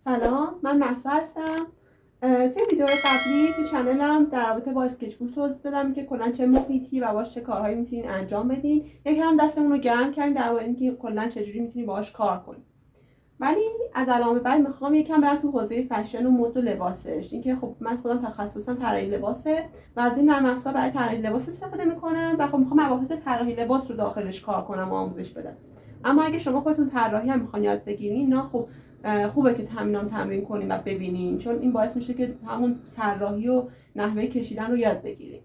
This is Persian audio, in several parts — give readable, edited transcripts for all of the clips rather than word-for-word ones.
سلام، من مهسا هستم. توی ویدیو قبلی تو چنلم در رابطه با اسکچ بوک توضیح دادم که کلا چه محیطی و باهاش چه کارهایی میتونین انجام بدین. یکم دستمون رو گرم کردیم درباره اینکه کلا چجوری میتونین باهاش کار کنین. ولی از الان به بعد میخوام یکم برم تو حوزه فشن و مد و لباسش. اینکه خب من خودم تخصصم طراحی لباسه و از این نرم افزار برای طراحی لباس استفاده میکنم و خب میخوام مباحث طراحی لباس رو داخلش کار کنم و آموزش بدم. اما اگه شما خودتون طراحی هم میخواین یاد بگیرین، نه خب خوبه که تمرین کنین و ببینین، چون این باعث میشه که همون طراحی و نحوه کشیدن رو یاد بگیرین.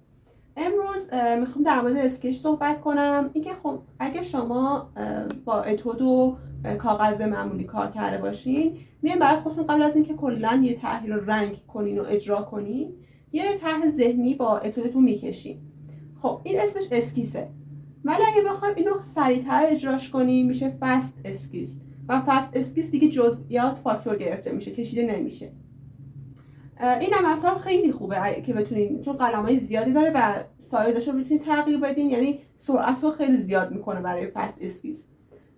امروز میخوام در مورد اسکچ صحبت کنم. اینکه خب اگه شما با اتود و کاغذ معمولی کار کرده باشین، میان برای خودتون قبل از اینکه کلا یه طرحی رو رنگ کنین و اجرا کنین، یه طرح ذهنی با اتودتون میکشین. خب این اسمش اسکیسه. ولی اگه بخوایم اینو سریع‌تر اجراش کنیم میشه فست اسکیس. و فست اسکیس دیگه جزئیات فاکتور گرفته میشه، کشیده نمیشه. این هم افزار خیلی خوبه که بتونین، چون قلمای زیادی داره و سایزش رو میتونین تغییر بدین، یعنی سرعت رو خیلی زیاد میکنه برای فست اسکیس.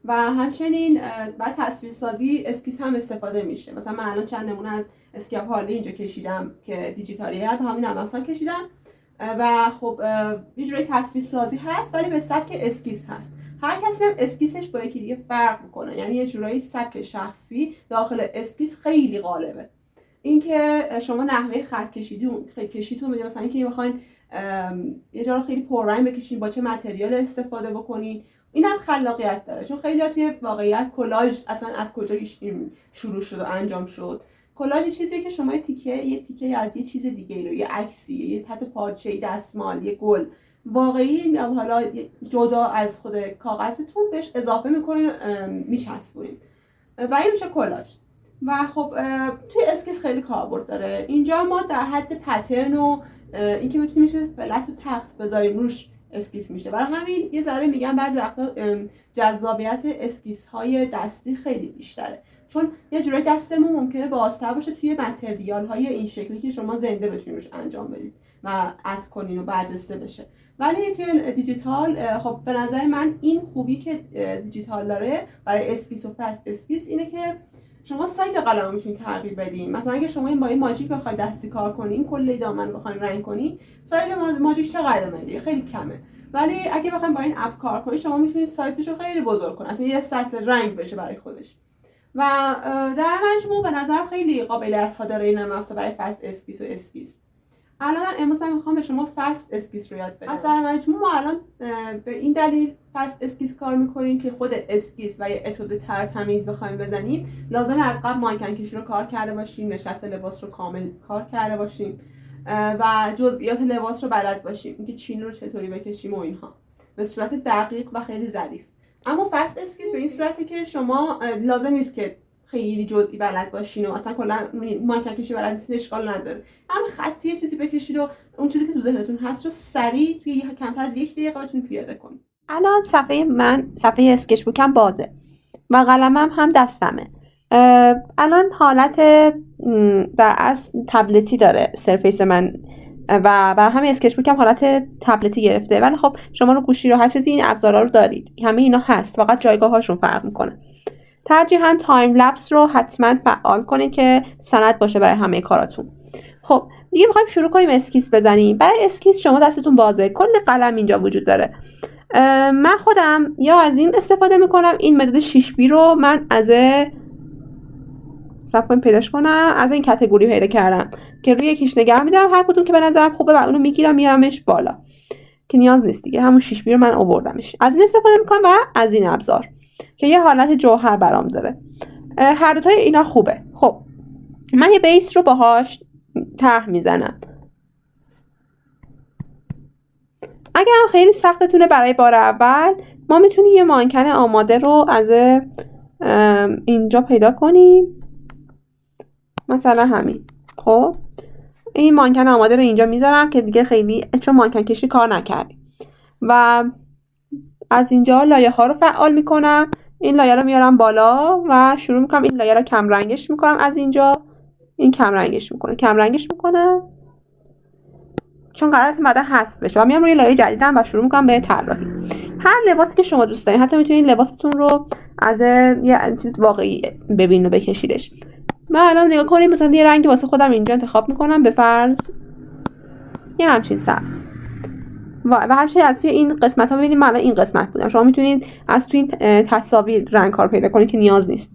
و همچنین برای تصویر سازی اسکیس هم استفاده میشه. مثلا من الان چند نمونه از اسکیپ هارلی اینجا کشیدم که دیجیتالیه، همین هم افزار کشیدم و خب یه جوری تصویر سازی هست ولی به سبک اسکیس هست. هر کسی هم اسکیسش با یکی دیگه فرق میکنه، یعنی یه جورایی سبک شخصی داخل اسکیس خیلی غالبه. اینکه شما نحوه خط کشیتون میده، مثلا اینکه میخواین یه جا رو خیلی پررنگ بکشین، با چه متریال استفاده بکنین، این هم خلاقیت داره. چون خیلی توی واقعیت کلاژ اصلا از کجا شروع شد و انجام شد. کلاژ چیزیه که شما یه تیکه از یه چیز دیگه رو، یه عکسی، یه پت پارچه‌ای، دستمال، یه گل واقعی یا حالا جدا از خود کاغذتون بهش اضافه میکنین، میچسبونین و این میشه کلاژ. و خب توی اسکیس خیلی کاربرد داره. اینجا ما در حد پترن و اینکه میتونیم میشه فلت و تخت بذاریم روش اسکیس میشه. برای همین یه ذره میگم بعضی وقتا جذابیت اسکیس های دستی خیلی بیشتره، چون یه جورایی دستمون ممکنه بازتر باشه توی متریال های این شکلی که شما زنده بتونید روش انجام بدید و اد کنین و برجسته بشه. ولی توی دیجیتال خب به نظر من این خوبی که دیجیتال داره برای اسکیس و فست اسکیس اینه که شما سایز قلم میتونید تغییر بدین. مثلا اگه شما با این ماژیک بخواید دستی کار کنین، کل دامن بخواید رنگ کنین، سایز ماژیک چقدر ملیه؟ خیلی کمه. ولی اگه بخواید با این اپ کار کنین، شما میتونید سایزش رو خیلی بزرگ کنین، اصلا یه سطل رنگ بشه برای خودش. و در مجموع به نظرم خیلی قابلیت ها داره این نرم افزار برای فست اسکیس و اسکیس. الان امروز من میخوام به شما فست اسکیس رو یاد بدم. از در مجموع ما الان به این دلیل فست اسکیس کار میکنیم که خود اسکیس و یه اتود تمیز بخوایم بزنیم، لازمه از قبل مانکن کشی رو کار کرده باشیم، نشست لباس رو کامل کار کرده باشیم و جزئیات لباس رو بلد باشیم، اینکه چین رو چطوری بکشیم و اینها به صورت دقیق و خیلی ظریف. اما فست اسکیس به این صورته که شما لازم نیست که خیلی جزئی بلد باشین و اصلا کلا مانکن کشی بلد نیستین، اشکال نداره. همین خطی یه چیزی بکشید و اون چیزی که تو ذهنتون هست رو سریع توی کمتر از یک دقیقه بتونید پیاده کنید. الان صفحه اسکچ بوکم بازه و قلمم هم دستمه. الان حالت در اصل تبلتی داره سرفیس من و برای همین اسکچ بوکم حالت تبلتی گرفته. ولی خب شما رو گوشی رو هر چیزی این ابزارا رو دارید، همه اینا هست، فقط جایگاهاشون فرق میکنه. ترجیحاً تایم لپس رو حتما فعال کنید که سند باشه برای همه کاراتون. خب دیگه میخوایم شروع کنیم اسکیس بزنیم. برای اسکیس شما دستتون بازه، کل قلم اینجا وجود داره. من خودم یا از این استفاده میکنم، این مداد 6B رو من از پیداش کنم، از این کاتگوری پیدا کردم که روی یکیش نگه میدارم، هر کدوم که به نظرم خوبه و اونو میگیرم میارمش بالا که نیاز نیست دیگه، همون 6B رو من آوردمش. از این استفاده میکنم و از این ابزار که یه حالت جوهر برام داره. هر دو تای اینا خوبه. خب من یه بیس رو باهاش طرح میزنم. اگه هم خیلی سختتونه برای بار اول، ما میتونیم یه مانکن آماده رو از اینجا پیدا کنیم، مثلا همین. خب این مانکن آماده رو اینجا میذارم که دیگه خیلی چون مانکن کشی کار نکردیم و از اینجا لایه ها رو فعال میکنم. این لایه رو میارم بالا و شروع میکنم این لایه رو کم رنگش میکنم. از اینجا این کم رنگش میکنم چون قرار است بعدا حذف بشه و میام روی لایه جدیدم و شروع میکنم به طراحی. هر لباسی که شما دوست دارین، حتی میتونین لباستون رو از یه چیز واقعی ببینین و بکشیدش. من الان نگاه کنیم مثلا یه رنگی واسه خودم اینجا انتخاب میکنم، به فرض یه همچین سبز و همچنین از توی این قسمت ها ببینید من الان این قسمت بودم. شما میتونید از توی این تصاویر رنگ ها رو پیدا کنید که نیاز نیست.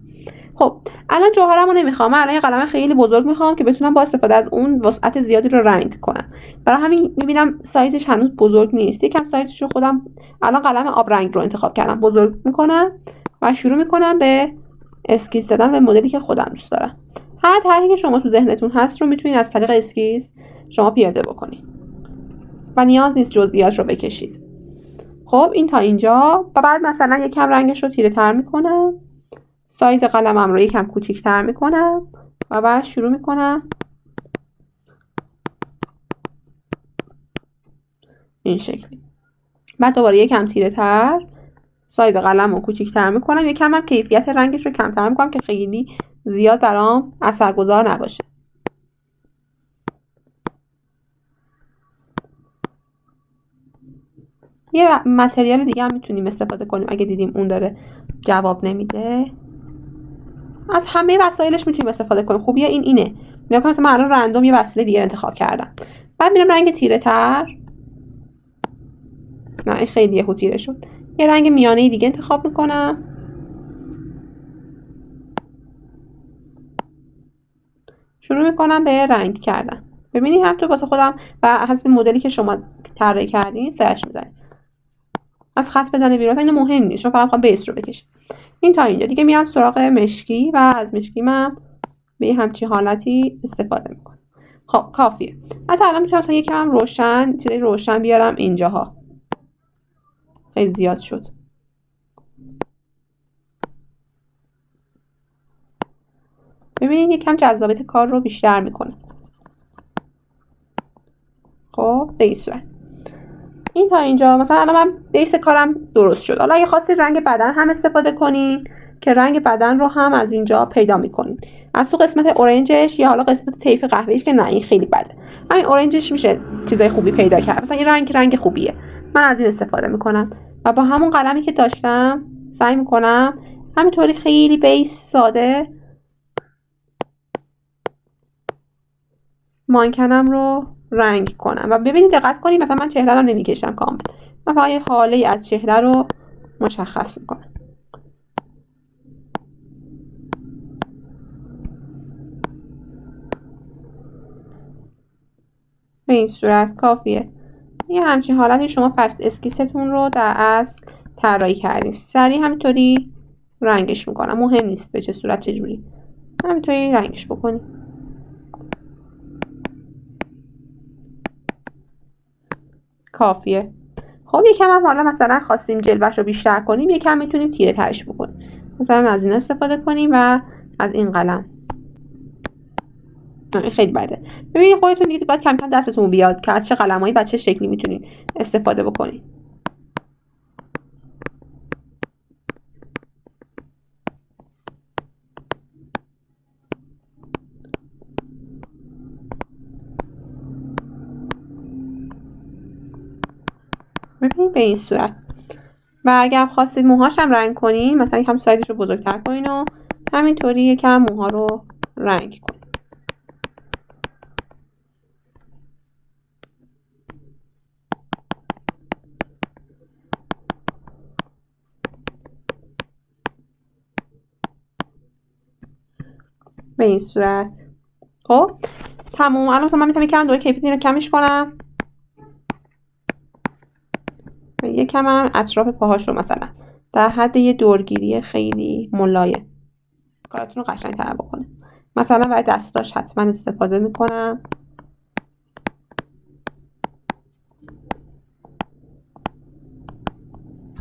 خب الان جوهرمو نمیخوام، من الان یه قلم خیلی بزرگ میخوام که بتونم با استفاده از اون وسعت زیادی رو رنگ کنم. برای همین میبینم سایزش هنوز بزرگ نیست، یکم سایزش رو خودم الان قلم آب رنگ رو انتخاب کردم، بزرگ میکنم و شروع میکنم به اسکیس دادن به مدلی که خودم دوست دارم. هر طرحی که شما تو ذهنتون هست رو میتونید از طریق اسکیس شما پیاده بکنید و نیاز نیست جزئیات رو بکشید. خب این تا اینجا و بعد مثلا یکم رنگش رو تیره تر میکنم، سایز قلمم رو یکم کوچیک تر میکنم و بعد شروع میکنم این شکلی. بعد دوباره یکم تیره تر سایز قلم رو کوچیک تر میکنم، یکم هم کیفیت رنگش رو کمتر میکنم که خیلی زیاد برام اثرگذار نباشه. یه متریال دیگه هم میتونیم استفاده کنیم اگه دیدیم اون داره جواب نمیده. از همه وسایلش میتونیم استفاده کنیم. خوبیه اینه. نگاه کنید من الان رندوم یه وسیله دیگه انتخاب کردم. بعد میرم رنگ تیره تر. نه این خیلی یهو تیره شد. یه رنگ میانه دیگه انتخاب میکنم. شروع میکنم به رنگ کردن. ببینید هم تو واسه خودم و حسب مدلی که شما طراحی کردین سرچ میزنید. از خط بزنه بیرون اینو مهم نیست، شما فقط میخوام بیس رو بکشید. این تا اینجا دیگه میرم سراغ مشکی و از مشکی من به همچین حالتی استفاده میکنم. خب کافیه. حتی الان میتونم مثلا یکم روشن چیزای روشن بیارم اینجاها. خیلی زیاد شد. ببینید یکم جذابیت کار رو بیشتر میکنه. خب به این صورت. این تا اینجا مثلا الان من بیس کارم درست شد. حالا اگه خواستید رنگ بدن هم استفاده کنین که رنگ بدن رو هم از اینجا پیدا میکنین. از تو قسمت اورنجش یا حالا قسمت طیف قهوه‌ایش که نه این خیلی بده. همین اورنجش میشه چیزای خوبی پیدا کرد. مثلا این رنگ خوبیه. من از این استفاده میکنم و با همون قلمی که داشتم سعی میکنم همینطوری خیلی بیس ساده مانکنم رو رنگ کنم و ببینید دقت کنید مثلا من چهره رو نمیکشم کامل، من فقط یه حاله از چهره رو مشخص میکنم. به این صورت کافیه. یه همچین حالتی شما فست اسکیستون رو در اصل طراحی کردین. سریع همینطوری رنگش میکنم، مهم نیست به چه صورت چه جوری، همینطوری رنگش بکنید. کافیه. خب یکم هم حالا مثلا خواستیم جلوه‌ش رو بیشتر کنیم یکم میتونیم تیره ترش بکنیم، مثلا از این استفاده کنیم و از این قلم. این خیلی بده. ببینید خودتون دیگه باید کم کم دستتون بیاد که از چه قلمایی و چه شکلی میتونید استفاده بکنید. ببینید به این صورت. و اگر خواستید موهاش هم رنگ کنین مثلا یکم سایزش رو بزرگتر کنین و همینطوری یکم موها رو رنگ کنین. به این صورت. خب تموم. الان مثلا من میتونم یکم دوره کیفیت این رو کمش کنم، یکم هم اطراف پاهاش رو مثلا در حد یه دورگیری خیلی ملایم کارتون رو قشنگ تر بکنه. مثلا برای دستاش حتما استفاده میکنم.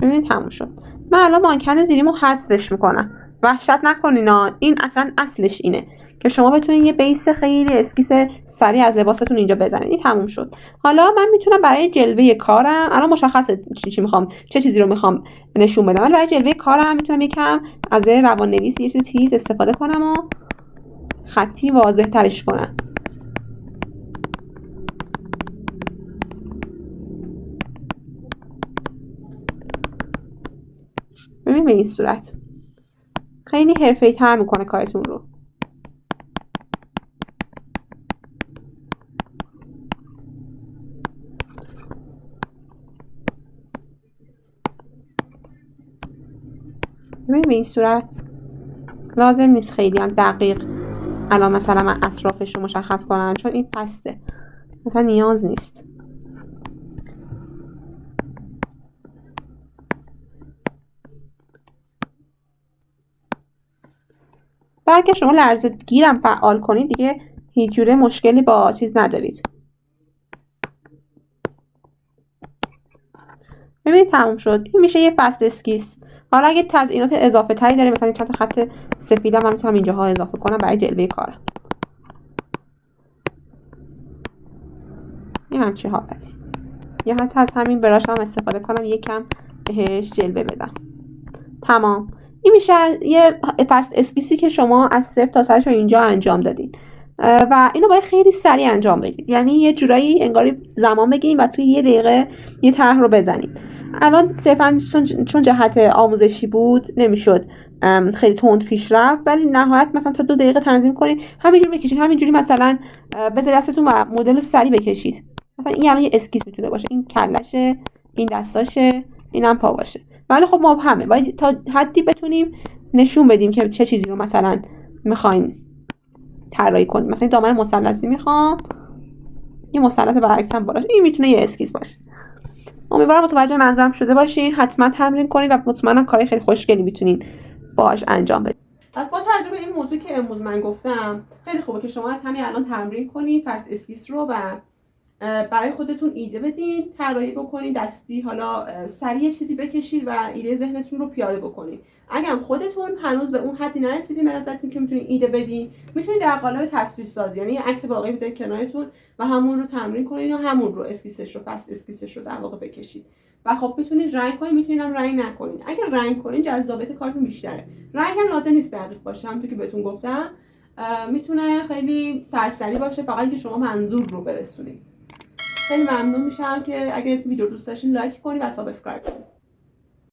ببینید تموم شد. من الان مانکن زیریمو حذفش میکنم. وحشت نکنینا، این اصلا اصلش اینه که شما بتونید یه بیس خیلی اسکیس سریع از لباستون اینجا بزنید. این تموم شد. حالا من میتونم برای جلوه کارم الان مشخصه چی میخوام، چه چیزی رو میخوام نشون بدم. ولی برای جلوه کارم میتونم یکم از روان نویس یه چیز تیز استفاده کنم و خطی واضح ترش کنم. ببین به این صورت خیلی حرفه‌ای تر میکنه کارتون رو. ببینید به این صورت لازم نیست خیلی هم دقیق الان مثلا من اطرافش رو مشخص کنم، چون این فسته مثلا نیاز نیست. و اگه شما لرزه گیرم فعال کنید دیگه هیچ جوره مشکلی با چیز ندارید. ببینید تموم شد. این میشه یه فصل اسکیس. حالا اگه تزیینات اضافه تری داریم، مثلا چند تا خط سفیدم من میتونم اینجاها اضافه کنم برای جلوه کارم. یه همچین حالتی. یا حتی از همین براش هم استفاده کنم یکم بهش جلوه بدم. تمام. این میشه یه فصل اسکیسی که شما از 0 تا 100 اینجا انجام دادید و اینو باید خیلی سریع انجام بدید. یعنی یه جورایی انگاری زمان بگیرید و توی 1 دقیقه یه طرح رو بزنید. الان صرفا چون جهت آموزشی بود نمیشد خیلی تند پیش رفت، ولی نهایت مثلا تا 2 دقیقه تنظیم کنید، همینجوری بکشید، همینجوری مثلا بذارید دستتون و مدل رو سریع بکشید. مثلا این الان یه اسکیس میتونه باشه، این کلشه، این دستاشه، اینم پا باشه. ولی خب مبهمه، باید تا حدی بتونیم نشون بدیم که چه چیزی رو مثلا میخوایم طراحی کنیم. مثلا این دامن مثلثی میخوام، یه مثلث برعکس هم باشه. این میتونه یه اسکیس باشه. امیدوارم متوجه منظورم شده باشین. حتما تمرین کنید و مطمئنم کارهای خیلی خوشگلی میتونین باهاش انجام بدید. پس با تجربه این موضوع که امروز من گفتم، خیلی خوبه که شما از همین الان تمرین کنید فصل اسکیس رو و برای خودتون ایده بدین، طراحی بکنید دستی، حالا سریع چیزی بکشید و ایده ذهنتون رو پیاده بکنید. اگر خودتون هنوز به اون حدی نرسیدین به نظرتون که میتونید ایده بدین، میتونید در قالب تصویر سازی، یعنی یه عکس واقعی بذارید کنارتون و همون رو تمرین کنید و همون رو اسکیسش رو فصل اسکیسش رو در واقع بکشید. و خب میتونید رنگ کنید، میتونید هم رنگ نکنید. اگر رنگ کنید جذابیت کارتون بیشتره. رنگ هم لازم نیست دقیق باشه، همونطور که بهتون گفتم میتونه خیلی سرسری باشه، فقط اینکه شما منظور رو برسونید. خیلی ممنون میشم که اگه ویدیو دوست داشتین لایک کنید و سابسکرایب کنید.